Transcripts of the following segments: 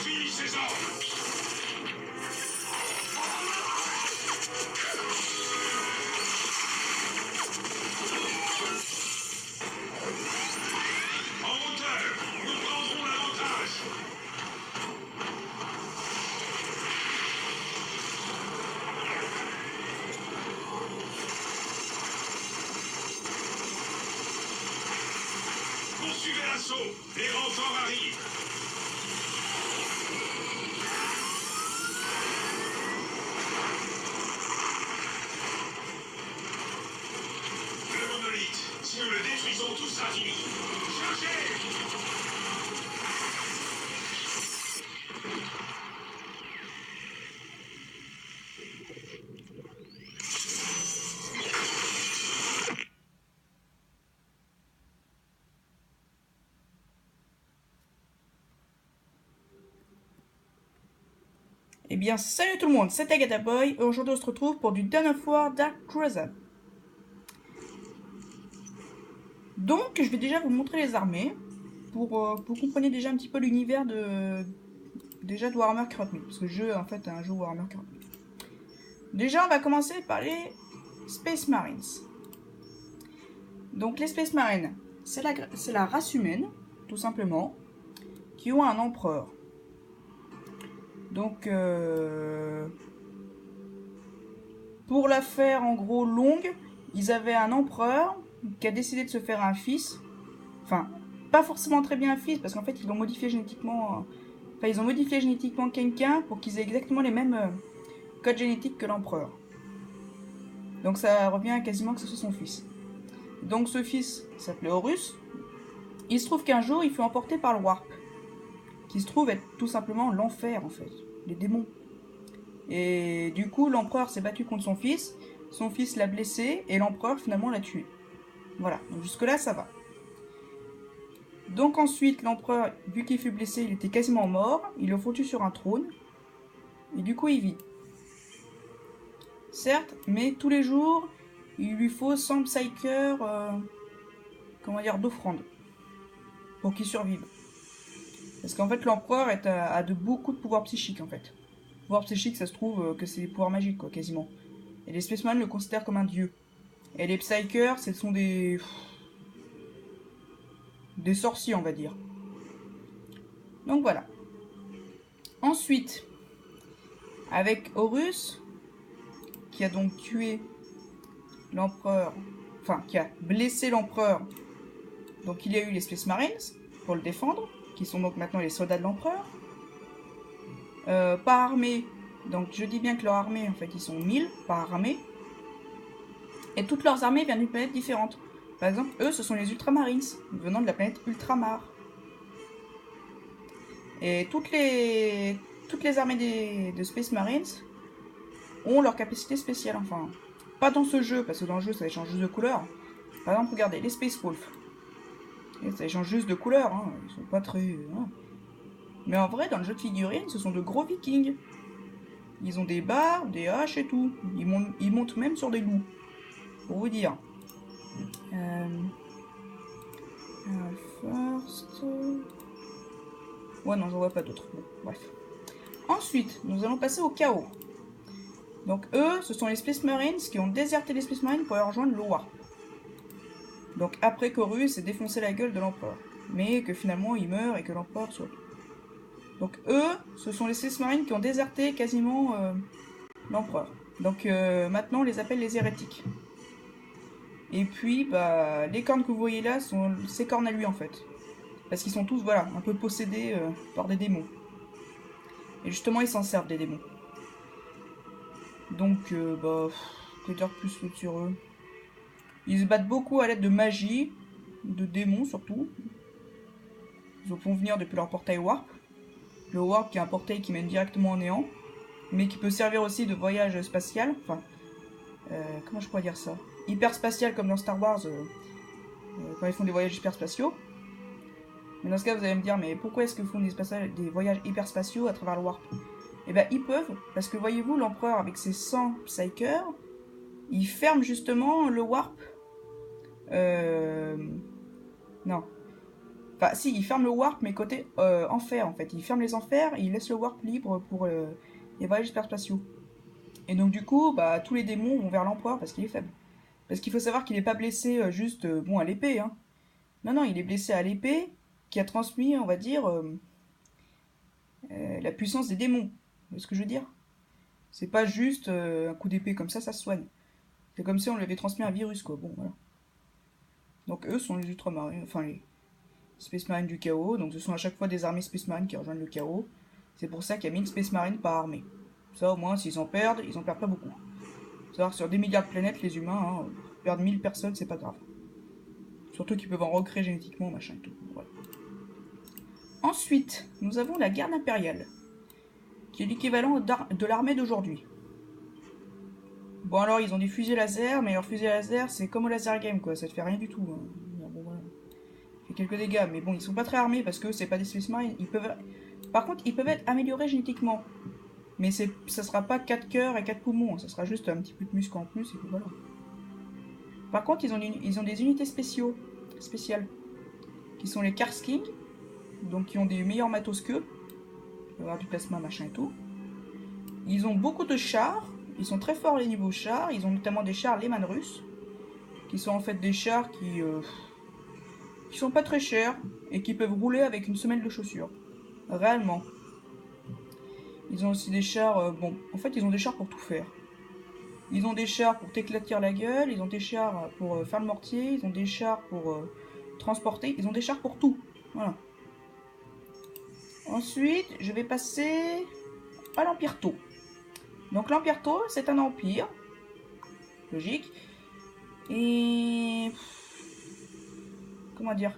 Finis ses ordres. En hauteur, nous prendrons l'avantage. Poursuivez l'assaut. Les renforts arrivent. Le monolithe, si nous le détruisons, tout sera fini. Chargez! Eh bien, salut tout le monde, c'est Agatha Boy, et aujourd'hui on se retrouve pour du Dawn of War Dark Crusade. Donc, je vais déjà vous montrer les armées, pour que vous compreniez déjà un petit peu l'univers de Warhammer 40 000, parce que le jeu, en fait, est un jeu Warhammer 40 000. Déjà, on va commencer par les Space Marines. Donc, les Space Marines, c'est la race humaine, tout simplement, qui ont un empereur. Donc, pour la faire en gros longue, ils avaient un empereur qui a décidé de se faire un fils. Enfin, pas forcément très bien un fils, parce qu'en fait, ils l'ont modifié génétiquement. Enfin, ils ont modifié génétiquement quelqu'un pour qu'ils aient exactement les mêmes codes génétiques que l'empereur. Donc, ça revient quasiment que ce soit son fils. Donc, ce fils s'appelait Horus. Il se trouve qu'un jour, il fut emporté par le Warp, qui se trouve être tout simplement l'enfer, en fait, les démons. Et du coup, l'empereur s'est battu contre son fils l'a blessé, et l'empereur finalement l'a tué. Voilà, donc jusque-là, ça va. Donc ensuite, l'empereur, vu qu'il fut blessé, il était quasiment mort, il le foutu sur un trône, et du coup, il vit. Certes, mais tous les jours, il lui faut 100 psychers, d'offrande, pour qu'il survive. Parce qu'en fait, l'empereur a de beaucoup de pouvoirs psychiques, en fait. Pouvoir psychique, ça se trouve que c'est des pouvoirs magiques, quoi, quasiment. Et les Spaceman le considèrent comme un dieu. Et les Psykers, ce sont des sorciers, on va dire. Donc voilà. Ensuite, avec Horus, qui a donc tué l'empereur, enfin, qui a blessé l'empereur, donc il y a eu les Space Marines pour le défendre, qui sont donc maintenant les soldats de l'empereur. Par armée, donc je dis bien que leur armée, en fait, ils sont 1000 par armée. Et toutes leurs armées viennent d'une planète différente. Par exemple, eux, ce sont les Ultramarines, venant de la planète Ultramar. Et toutes les armées de Space Marines ont leur capacité spéciale, enfin. Pas dans ce jeu, parce que dans le jeu, ça change juste de couleur. Par exemple, regardez, les Space Wolf. Et ça change juste de couleur, hein. Ils sont pas très... Hein. Mais en vrai, dans le jeu de figurines, ce sont de gros vikings. Ils ont des barres, des haches et tout. Ils montent même sur des loups. Pour vous dire. First... Ouais, non, j'en vois pas d'autres. Bon, bref. Ensuite, nous allons passer au chaos. Donc eux, ce sont les Space Marines qui ont déserté les Space Marines pour aller rejoindre le Warp. Donc après qu'Horus ait défoncé la gueule de l'empereur. Mais que finalement il meurt et que l'empereur soit... Donc eux, ce sont les Space Marines qui ont déserté quasiment l'empereur. Donc maintenant on les appelle les hérétiques. Et puis, bah, les cornes que vous voyez là sont ses cornes à lui en fait. Parce qu'ils sont tous, voilà, un peu possédés par des démons. Et justement, ils s'en servent des démons. Donc, que dire plus sur eux. Ils se battent beaucoup à l'aide de magie, de démons surtout. Ils font venir depuis leur portail Warp. Le Warp qui est un portail qui mène directement au néant, mais qui peut servir aussi de voyage spatial. Enfin, comment je pourrais dire ça? Hyperspatial comme dans Star Wars, quand ils font des voyages hyperspatiaux. Mais dans ce cas, vous allez me dire, mais pourquoi est-ce qu'ils font des voyages hyperspatiaux à travers le Warp? Eh ben, ils peuvent, parce que voyez-vous, l'empereur avec ses 100 Psykers, il ferme justement le Warp. Non. Enfin, si, ils ferment le warp, mais côté enfer, en fait. Ils ferment les enfers et ils laissent le warp libre pour les voyages hyperspatiaux. Et donc, du coup, bah, tous les démons vont vers l'empereur parce qu'il est faible. Parce qu'il faut savoir qu'il n'est pas blessé juste bon, à l'épée. Hein. Non, non, il est blessé à l'épée qui a transmis, on va dire, la puissance des démons. Vous voyez ce que je veux dire? C'est pas juste un coup d'épée comme ça se soigne. C'est comme si on lui avait transmis un virus, quoi. Bon, voilà. Donc, eux sont les ultramarines, enfin les Space Marines du chaos. Donc, ce sont à chaque fois des armées Space Marines qui rejoignent le chaos. C'est pour ça qu'il y a 1000 Space Marines par armée. Ça, au moins, s'ils en perdent, ils en perdent pas beaucoup. Faut savoir que sur des milliards de planètes, les humains, hein, perdre 1000 personnes, c'est pas grave. Surtout qu'ils peuvent en recréer génétiquement, machin et tout. Voilà. Ensuite, nous avons la garde impériale, qui est l'équivalent de l'armée d'aujourd'hui. Bon, alors, ils ont des fusils laser, mais leurs fusils laser, c'est comme au laser game, quoi. Ça te fait rien du tout. Hein. Bon, voilà. Ça fait quelques dégâts, mais bon, ils sont pas très armés parce que c'est pas des Space Marines. Par contre, ils peuvent être améliorés génétiquement. Mais ça sera pas 4 cœurs et 4 poumons. Ça sera juste un petit peu de muscle en plus, et puis voilà. Par contre, ils ont des unités spéciales, qui sont les Karskings, donc qui ont des meilleurs matos qu'eux. Il peut y avoir du plasma, machin et tout. Ils ont beaucoup de chars. Ils sont très forts les niveaux chars. Ils ont notamment des chars Lehman russes, qui sont en fait des chars qui sont pas très chers et qui peuvent rouler avec une semelle de chaussures. Réellement. Ils ont aussi des chars... bon, en fait, ils ont des chars pour tout faire. Ils ont des chars pour t'éclater la gueule. Ils ont des chars pour faire le mortier. Ils ont des chars pour transporter. Ils ont des chars pour tout. Voilà. Ensuite, je vais passer à l'Empire Tau. Donc l'Empire Tau, c'est un empire. Logique. Et... comment dire,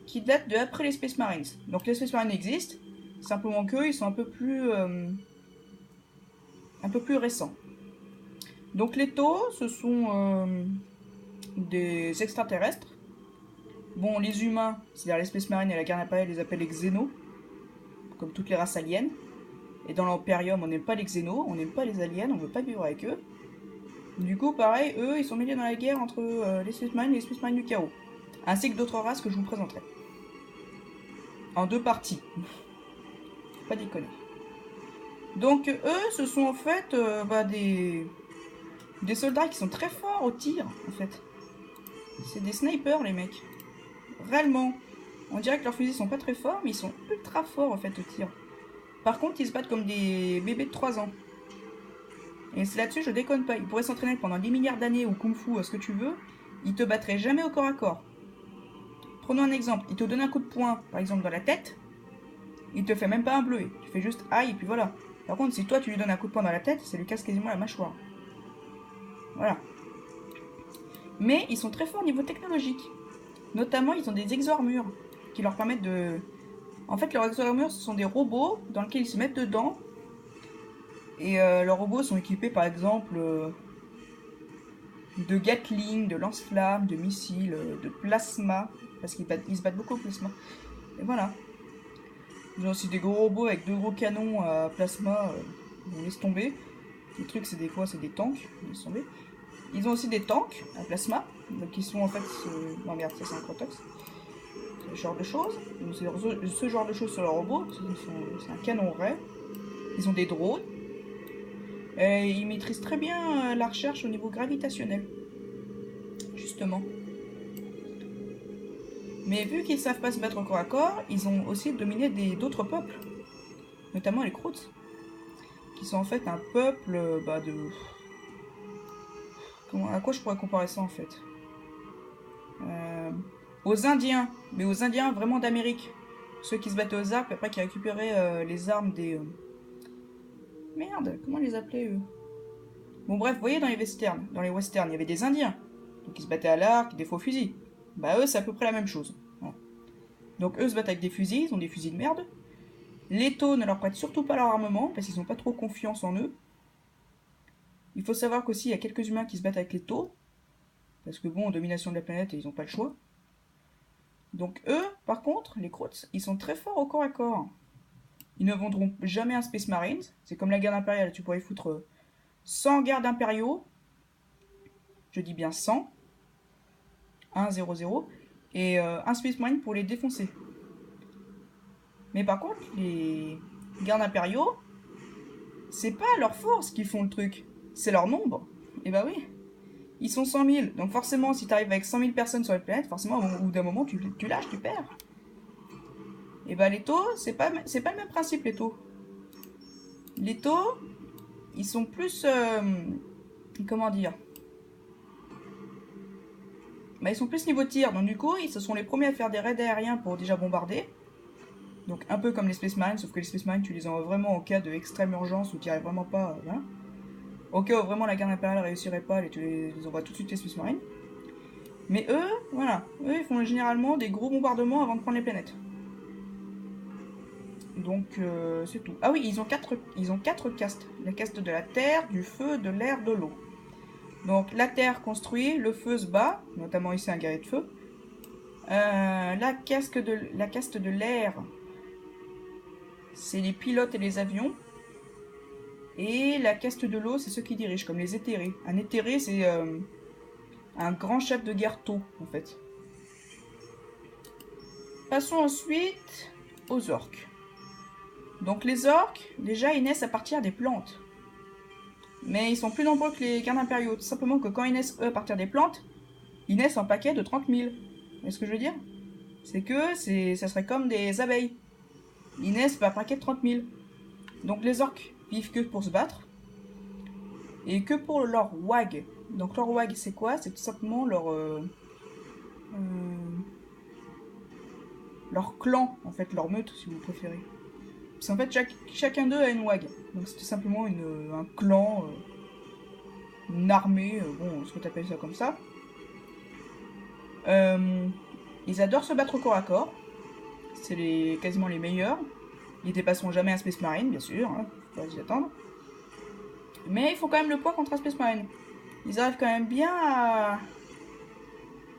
qui date de après les Space Marines. Donc les Space Marines existent, simplement qu'eux, ils sont un peu plus récents. Donc les Tau, ce sont des extraterrestres. Bon, les humains, c'est-à-dire les Space Marines et la garde impériale, les appellent les Xénos, comme toutes les races aliens. Et dans l'Imperium, on n'aime pas les Xénos, on n'aime pas les aliens, on veut pas vivre avec eux. Du coup, pareil, eux, ils sont mêlés dans la guerre entre les Space Marines et les Space Marines du chaos. Ainsi que d'autres races que je vous présenterai. En 2 parties. Faut pas déconner. Donc eux, ce sont en fait des soldats qui sont très forts au tir, en fait. C'est des snipers, les mecs. Réellement. On dirait que leurs fusils sont pas très forts, mais ils sont ultra forts, en fait, au tir. Par contre, ils se battent comme des bébés de 3 ans. Et c'est là-dessus, je déconne pas. Ils pourraient s'entraîner pendant 10 milliards d'années au kung-fu, ce que tu veux. Ils te battraient jamais au corps à corps. Prenons un exemple. Il te donne un coup de poing, par exemple, dans la tête. Il te fait même pas un bleuet. Tu fais juste aïe, et puis voilà. Par contre, si toi, tu lui donnes un coup de poing dans la tête, ça lui casse quasiment la mâchoire. Voilà. Mais ils sont très forts au niveau technologique. Notamment, ils ont des exo-armures qui leur permettent de... En fait, leurs exo-armures, ce sont des robots dans lesquels ils se mettent dedans. Et leurs robots sont équipés, par exemple, de Gatling, de lance-flammes, de missiles, de plasma. Parce qu'ils se battent beaucoup au plasma. Et voilà. Ils ont aussi des gros robots avec 2 gros canons à plasma. On laisse tomber. Les trucs, c'est des quoi? C'est des tanks. On laisse tomber. Ils ont aussi des tanks à plasma. Donc, qui sont en fait... non, merde, ça c'est un Crotox. Ce genre de choses. Donc, c'est ce genre de choses sur leurs robots. C'est un canon ray. Ils ont des drones. Et ils maîtrisent très bien la recherche au niveau gravitationnel. Justement. Mais vu qu'ils savent pas se battre corps à corps, ils ont aussi dominé d'autres peuples. Notamment les Krauts. Qui sont en fait un peuple de... à quoi je pourrais comparer ça en fait aux Indiens. Mais aux Indiens vraiment d'Amérique. Ceux qui se battaient aux arcs, après qui récupéraient les armes des... Merde, comment les appelait eux? Bon bref, vous voyez dans les westerns, il y avait des Indiens. Donc ils se battaient à l'arc, des faux fusils. Bah eux c'est à peu près la même chose. Voilà. Donc eux se battent avec des fusils, ils ont des fusils de merde. Les Tau ne leur prêtent surtout pas leur armement, parce qu'ils n'ont pas trop confiance en eux. Il faut savoir qu'aussi il y a quelques humains qui se battent avec les Tau. Parce que bon, domination de la planète, ils n'ont pas le choix. Donc eux, par contre, les Krauts, ils sont très forts au corps à corps. Ils ne vendront jamais un Space Marines. C'est comme la garde impériale, tu pourrais foutre 100 gardes impériaux. Je dis bien 100. 1, 0, 0. et un Space Marine pour les défoncer. Mais par contre, les gardes impériaux, c'est pas leur force qui font le truc, c'est leur nombre. Et bah oui, ils sont 100 000, donc forcément, si t'arrives avec 100 000 personnes sur la planète, forcément, au bout d'un moment, tu lâches, tu perds. Et bah les taux, c'est pas le même principe, les taux. Les taux, ils sont plus... comment dire, bah, ils sont plus niveau tir, donc du coup, ce sont les premiers à faire des raids aériens pour déjà bombarder. Donc un peu comme les Space Marines, sauf que les Space Marines, tu les envoies vraiment en cas d'extrême urgence où tu n'y arrives vraiment pas. Voilà. Au cas où vraiment la garde impériale réussirait pas, tu les envoies tout de suite les Space Marines. Mais eux, voilà, eux ils font généralement des gros bombardements avant de prendre les planètes. Donc c'est tout. Ah oui, ils ont quatre castes. La caste de la terre, du feu, de l'air, de l'eau. Donc la terre construit, le feu se bat, notamment ici un guerrier de feu. La caste de l'air, c'est les pilotes et les avions. Et la caste de l'eau, c'est ceux qui dirigent, comme les éthérés. Un éthéré, c'est un grand chef de guerre tau, en fait. Passons ensuite aux orques. Donc les orques, déjà, ils naissent à partir des plantes. Mais ils sont plus nombreux que les gardes impériaux. Tout simplement que quand ils naissent, eux, à partir des plantes, ils naissent en paquet de 30 000. Vous voyez ce que je veux dire? C'est que ça serait comme des abeilles. Ils naissent par paquet de 30 000. Donc les orques vivent que pour se battre. Et que pour leur wag. Donc leur wag, c'est quoi? C'est tout simplement leur clan, en fait, leur meute, si vous préférez. Parce qu'en fait, chacun d'eux a une wag. Donc c'est tout simplement un clan, une armée, bon, ce que t'appelles ça comme ça. Ils adorent se battre au corps à corps. C'est quasiment les meilleurs. Ils dépasseront jamais un Space Marine, bien sûr, hein, faut pas s'y attendre. Mais ils font quand même le poids contre un Space Marine. Ils arrivent quand même bien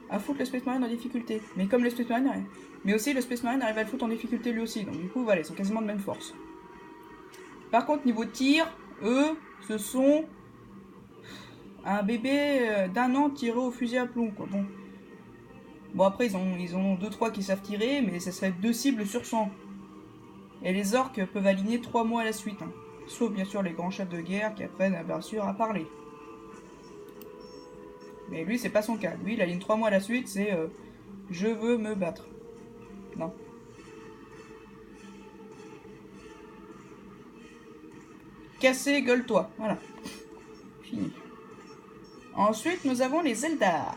à foutre le Space Marine en difficulté. Mais comme le Space Marine, mais aussi le Space Marine arrive à le foutre en difficulté lui aussi. Donc du coup, voilà, ils sont quasiment de même force. Par contre, niveau tir, eux, ce sont un bébé d'1 an tiré au fusil à plomb, quoi. Bon après, ils ont 2-3 qui savent tirer, mais ça serait 2 cibles sur 100. Et les orques peuvent aligner 3 mois à la suite. Hein. Sauf bien sûr les grands chefs de guerre qui apprennent bien sûr à parler. Mais lui, c'est pas son cas. Lui, il aligne 3 mois à la suite, c'est je veux me battre. Non. Cassé, gueule-toi. Voilà. Fini. Ensuite, nous avons les Eldar.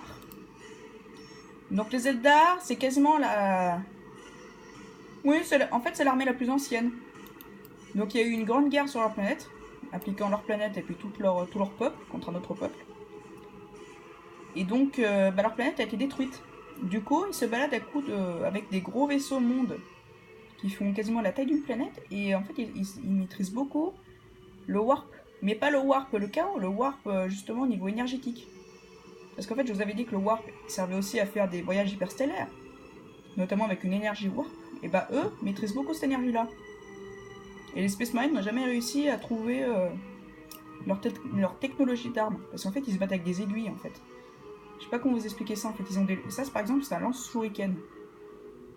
Donc les Eldar, c'est quasiment la... Oui, en fait, c'est l'armée la plus ancienne. Donc il y a eu une grande guerre sur leur planète, impliquant leur planète et puis tout leur peuple contre un autre peuple. Et donc leur planète a été détruite. Du coup, ils se baladent avec des gros vaisseaux mondes qui font quasiment la taille d'une planète. Et en fait, ils maîtrisent beaucoup le warp. Mais pas le warp le chaos, le warp justement au niveau énergétique. Parce qu'en fait, je vous avais dit que le warp servait aussi à faire des voyages hyperstellaires, notamment avec une énergie warp. Et bah eux maîtrisent beaucoup cette énergie-là. Et les Space Marines n'ont jamais réussi à trouver leur technologie d'armes. Parce qu'en fait, ils se battent avec des aiguilles, en fait. Je sais pas comment vous expliquer ça, en fait. Ils ont ça, par exemple, c'est un lance-shuriken.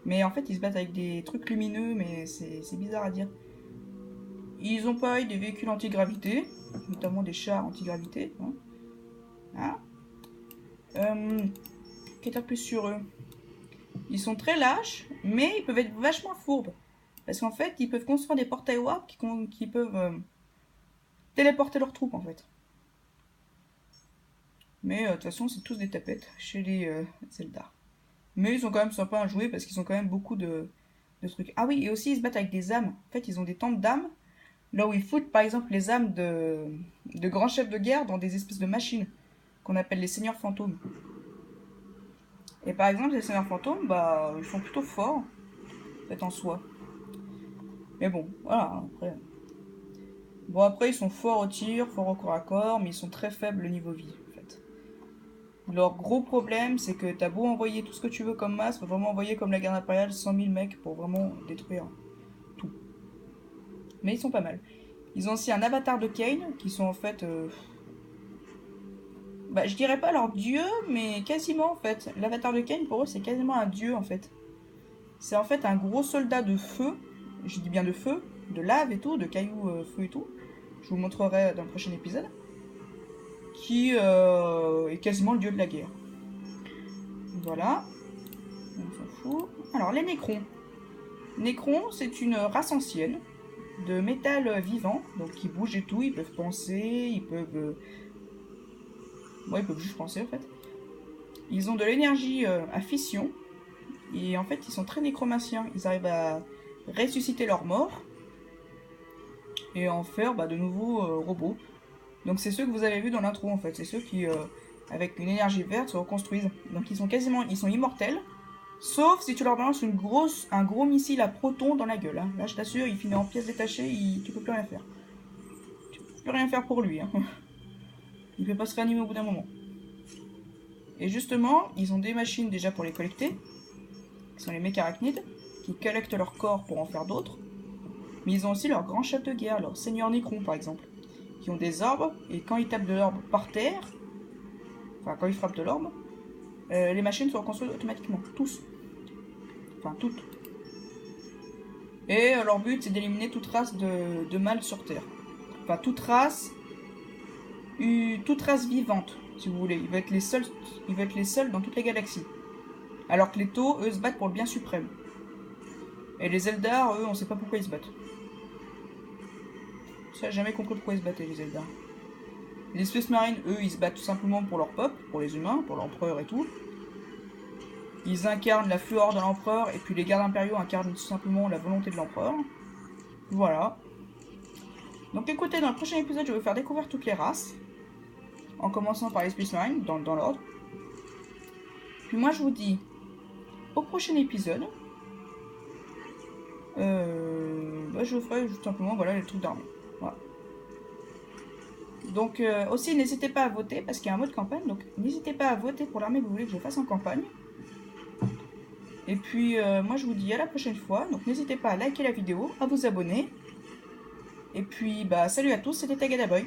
Mais en fait, ils se battent avec des trucs lumineux, mais c'est bizarre à dire. Ils ont pareil des véhicules anti-gravité, notamment des chars anti-gravité. Hein. Qu'est-ce qu'il y a plus sur eux? Ils sont très lâches, mais ils peuvent être vachement fourbes. Parce qu'en fait, ils peuvent construire des portails warp qui peuvent téléporter leurs troupes, en fait. Mais de toute façon, c'est tous des tapettes chez les Eldar. Mais ils sont quand même sympas à jouer parce qu'ils ont quand même beaucoup de trucs. Ah oui, et aussi ils se battent avec des âmes. En fait, ils ont des temples d'âmes. Là où ils foutent par exemple les âmes de grands chefs de guerre dans des espèces de machines qu'on appelle les seigneurs fantômes. Et par exemple, les seigneurs fantômes, bah, ils sont plutôt forts, en fait, en soi. Mais bon, voilà, après... Bon, après, ils sont forts au tir, forts au corps à corps, mais ils sont très faibles au niveau vie, en fait. Leur gros problème, c'est que t'as beau envoyer tout ce que tu veux comme masse, faut vraiment envoyer comme la garde impériale 100 000 mecs pour vraiment détruire tout. Mais ils sont pas mal. Ils ont aussi un avatar de Kane, qui sont en fait... Bah, je dirais pas leur dieu, mais quasiment en fait. L'avatar de Kain, pour eux, c'est quasiment un dieu en fait. C'est en fait un gros soldat de feu, je dis bien de feu, de lave et tout, de cailloux feu et tout. Je vous montrerai dans le prochain épisode. Qui est quasiment le dieu de la guerre. Voilà. On s'en fout. Alors, les Nécrons. Nécrons, c'est une race ancienne de métal vivant, donc qui bougent et tout, ils peuvent penser, ils peuvent... Ouais, ils peuvent juste penser en fait. Ils ont de l'énergie à fission, et en fait ils sont très nécromanciens, ils arrivent à ressusciter leurs morts, et en faire de nouveaux robots. Donc c'est ceux que vous avez vus dans l'intro en fait, c'est ceux qui, avec une énergie verte, se reconstruisent. Donc ils sont immortels, sauf si tu leur balances un gros missile à protons dans la gueule. Hein. Là je t'assure, il finit en pièces détachées, tu peux plus rien faire. Tu peux plus rien faire pour lui. Hein. Il peut pas se réanimer au bout d'un moment. Et justement, ils ont des machines déjà pour les collecter, qui sont les mécarachnides, qui collectent leur corps pour en faire d'autres. Mais ils ont aussi leur grand chef de guerre, leur seigneur Nécron par exemple, qui ont des orbes, et quand ils tapent de l'orbe par terre, enfin quand ils frappent de l'orbe, les machines se reconstruisent automatiquement, tous. Enfin toutes. Et leur but c'est d'éliminer toute race de mâles sur Terre. Enfin toute race vivante, si vous voulez. Ils veulent être les seuls dans toutes les galaxies. Alors que les Tau, eux, se battent pour le bien suprême. Et les Eldar, eux, on sait pas pourquoi ils se battent. Ça, j'ai jamais compris pourquoi ils se battaient, les Eldar. Les Space Marines, eux, ils se battent tout simplement pour leur peuple, pour les humains, pour l'empereur et tout. Ils incarnent la fureur de l'empereur, et puis les gardes impériaux incarnent tout simplement la volonté de l'empereur. Voilà. Donc écoutez, dans le prochain épisode, je vais vous faire découvrir toutes les races. En commençant par les Space Marines, dans l'ordre. Puis moi, je vous dis au prochain épisode. Je vous ferai tout simplement les trucs d'armée. Voilà. Donc aussi, n'hésitez pas à voter, parce qu'il y a un mode campagne. Donc n'hésitez pas à voter pour l'armée que vous voulez que je fasse en campagne. Et puis, moi, je vous dis à la prochaine fois. Donc n'hésitez pas à liker la vidéo, à vous abonner. Et puis, salut à tous, c'était Tagada Boy.